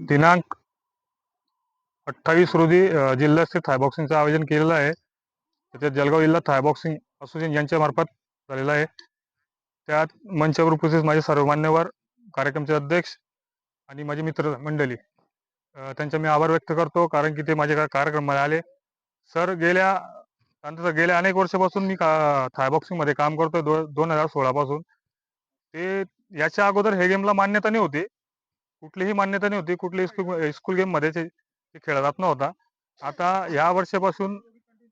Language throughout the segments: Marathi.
दिनांक 28 रोजी जिल्हास्तरीय थाय बॉक्सिंगचं आयोजन केलेलं आहे. त्याच्यात जळगाव जिल्हा थाय बॉक्सिंग असोसिएशन यांच्या मार्फत झालेलं आहे. त्यात मंचावर उपस्थित माझे सर्व मान्यवर, कार्यक्रमचे अध्यक्ष आणि माझे मित्र मंडळी, त्यांचा मी आभार व्यक्त करतो, कारण की ते माझ्या कार्यक्रमाला आले. सर, गेल्या अनेक वर्षापासून मी थाय बॉक्सिंगमध्ये काम करतोय, 2016 पासून. ते याच्या अगोदर हे गेमला मान्यता नव्हती, कुठलीही मान्यता नव्हती. कुठल्याही स्कूल गेममध्ये ते खेळला जात नव्हता. आता या वर्षापासून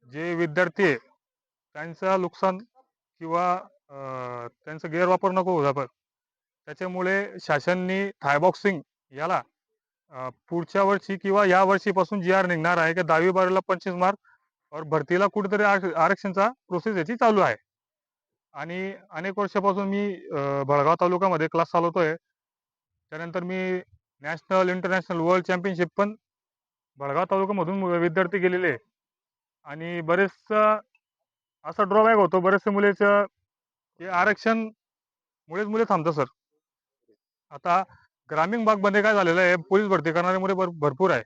जे विद्यार्थी आहे त्यांचं नुकसान किंवा त्यांचा गैरवापर नको होता, पण त्याच्यामुळे शासनाने थाय बॉक्सिंग याला पुढच्या वर्षी किंवा या वर्षीपासून GR निघणार आहे की 10वी-12वीला 25 मार्क और भरतीला कुठेतरी आरक्षणचा प्रोसेस याची चालू आहे. आणि अनेक वर्षापासून मी भडगाव तालुक्यामध्ये क्लास चालवतोय. त्यानंतर मी नॅशनल, इंटरनॅशनल, वर्ल्ड चॅम्पियनशिप पण भडगाव तालुक्यामधून विद्यार्थी गेलेले आहे. आणि बरेचसा असा ड्रॉबॅक होतो, बरेचसे मुलेचं हे आरक्षण मुळेच मुले थांबतात सर. आता ग्रामीण भागमध्ये काय झालेलं आहे, पोलीस भरती करणारे मुले भरपूर आहे.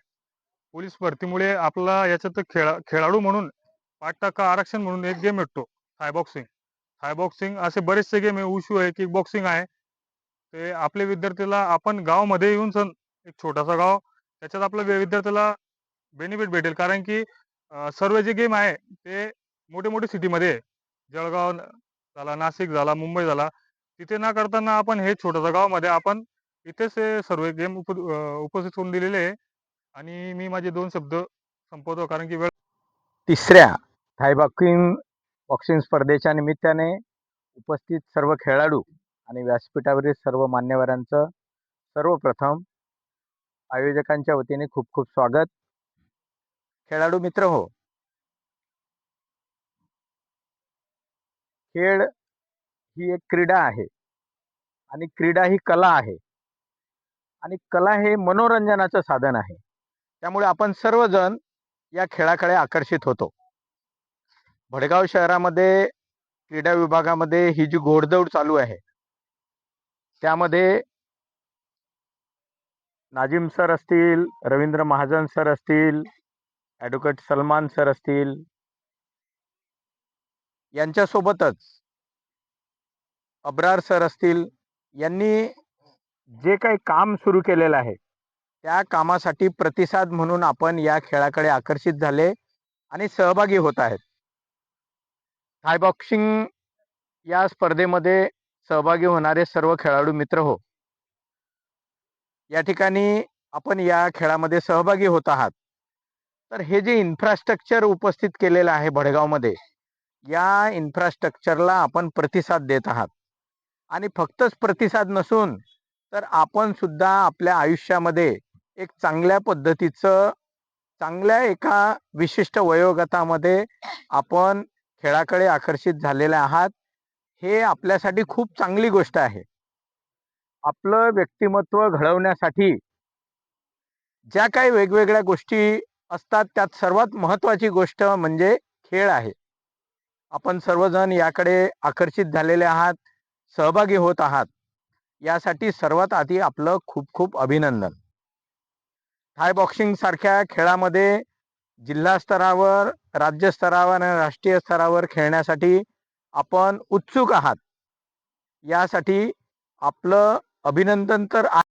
पोलीस भरतीमुळे आपला याच्यात खेळाडू म्हणून 5% आरक्षण म्हणून एक गेम भेटतो, थाय बॉक्सिंग. थाय बॉक्सिंग असे बरेचसे गेम आहे, उशू आहे, किक बॉक्सिंग आहे. ते आपल्या विद्यार्थ्याला आपण गावामध्ये येऊन सण, एक छोटासा गाव, त्याच्यात आपल्या विद्यार्थ्याला बेनिफिट भेटेल. कारण की सर्व जे गेम आहे ते मोठे मोठे सिटीमध्ये आहे. जळगाव झाला, नाशिक झाला, मुंबई झाला, तिथे ना करताना आपण हे छोटासा गावामध्ये आपण इथेच हे सर्व गेम उपस्थित करून दिलेले आहे. आणि मी माझे 2 शब्द संपवतो, कारण की वेळ. तिसऱ्या थाय बॉक्सिंग स्पर्धेच्या निमित्ताने उपस्थित सर्व खेळाडू आणि व्यासपीठावरील सर्व मान्यवरांचं सर्वप्रथम आयोजकांच्या वतीने खूप खूप स्वागत. खेळाडू मित्र हो, खेळ ही एक क्रीडा आहे आणि क्रीडा ही कला आहे आणि कला हे मनोरंजनाचं साधन आहे. त्यामुळे आपण सर्वजण या खेळाकडे आकर्षित होतो. भडगाव शहरामध्ये क्रीडा विभागामध्ये ही जी घोडदौड चालू आहे, त्यामध्ये नाजिम सर असतील, रवींद्र महाजन सर असतील, ॲडव्होकेट सलमान सर असतील, यांच्यासोबतच अब्रार सर असतील, यांनी जे काही काम सुरू केलेलं आहे त्या कामासाठी प्रतिसाद म्हणून आपण या खेळाकडे आकर्षित झाले आणि सहभागी होत आहेत. थाय बॉक्सिंग या स्पर्धेमध्ये सहभागी होणारे सर्व खेळाडू मित्र हो, या ठिकाणी आपण या खेळामध्ये सहभागी होत आहात. तर हे जे इन्फ्रास्ट्रक्चर उपस्थित केलेलं आहे भडगावमध्ये, या इन्फ्रास्ट्रक्चरला आपण प्रतिसाद देत आहात. आणि फक्तच प्रतिसाद नसून तर आपण सुद्धा आपल्या आयुष्यामध्ये एक चांगल्या पद्धतीचं, चांगल्या एका विशिष्ट वयोगटामध्ये आपण खेळाकडे आकर्षित झालेले आहात. हे आपल्यासाठी खूप चांगली गोष्ट आहे. आपलं व्यक्तिमत्व घडवण्यासाठी ज्या काही वेगवेगळ्या गोष्टी असतात, त्यात सर्वात महत्त्वाची गोष्ट म्हणजे खेळ आहे. आपण सर्वजण याकडे आकर्षित झालेले आहात, सहभागी होत आहात, यासाठी सर्वात आधी आपलं खूप खूप अभिनंदन. थाय बॉक्सिंग सारख्या खेळामध्ये जिल्हा स्तरावर, राज्य स्तरावर आणि राष्ट्रीय स्तरावर खेळण्यासाठी आपण उत्सुक आहात. यासाठी आपलं अभिनंदन तर